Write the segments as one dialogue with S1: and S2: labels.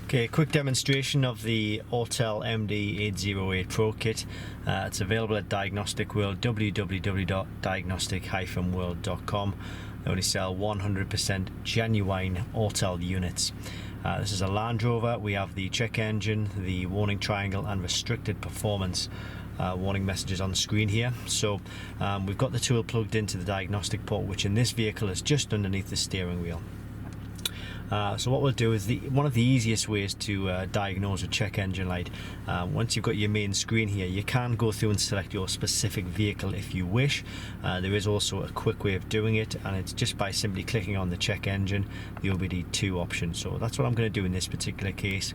S1: Okay, a quick demonstration of the Autel MD808 Pro kit. It's available at Diagnostic World, www.diagnostic-world.com. They only sell 100% genuine Autel units. This is a Land Rover. We have the check engine, the warning triangle and restricted performance warning messages on the screen here. So we've got the tool plugged into the diagnostic port, which in this vehicle is just underneath the steering wheel. So what we'll do is one of the easiest ways to diagnose a check engine light. Once you've got your main screen here, you can go through and select your specific vehicle if you wish. There is also a quick way of doing it, and it's just by simply clicking on the check engine, the OBD2 option. So that's what I'm going to do in this particular case.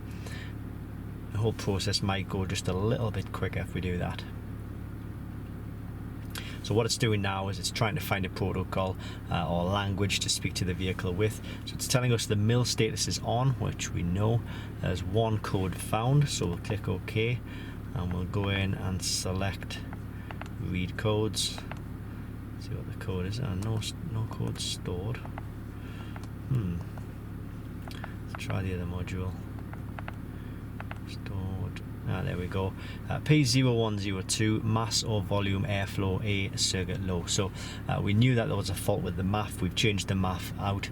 S1: The whole process might go just a little bit quicker if we do that. So what it's doing now is it's trying to find a protocol or language to speak to the vehicle with. So it's telling us the MIL status is on, which we know. There's one code found, so we'll click OK, and we'll go in and select read codes. See what the code is. No code stored. Let's try the other module. Stored. There we go. P0102, mass or volume airflow A circuit low. So we knew that there was a fault with the MAF. We've changed the MAF out,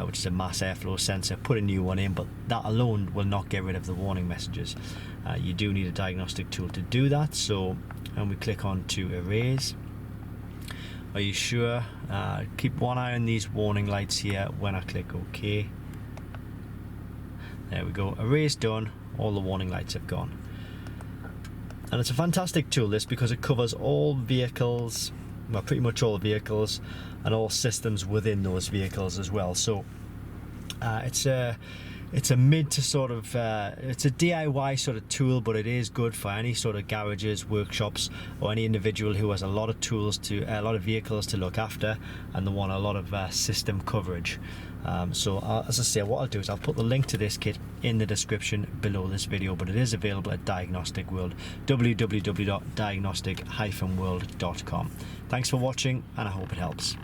S1: which is a mass airflow sensor, put a new one in, but that alone will not get rid of the warning messages. You do need a diagnostic tool to do that. So, and we click on to erase. Are you sure? Keep one eye on these warning lights here when I click OK. There we go. Erase done. All the warning lights have gone. And it's a fantastic tool, this, because it covers all vehicles, well, pretty much all vehicles, and all systems within those vehicles as well. So it's a mid to sort of it's a DIY sort of tool, but it is good for any sort of garages, workshops, or any individual who has a lot of tools to a lot of vehicles to look after, and they want a lot of system coverage. So as I say, what I'll do is I'll put the link to this kit in the description below this video, but it is available at Diagnostic World, www.diagnostic-world.com. Thanks for watching, and I hope it helps.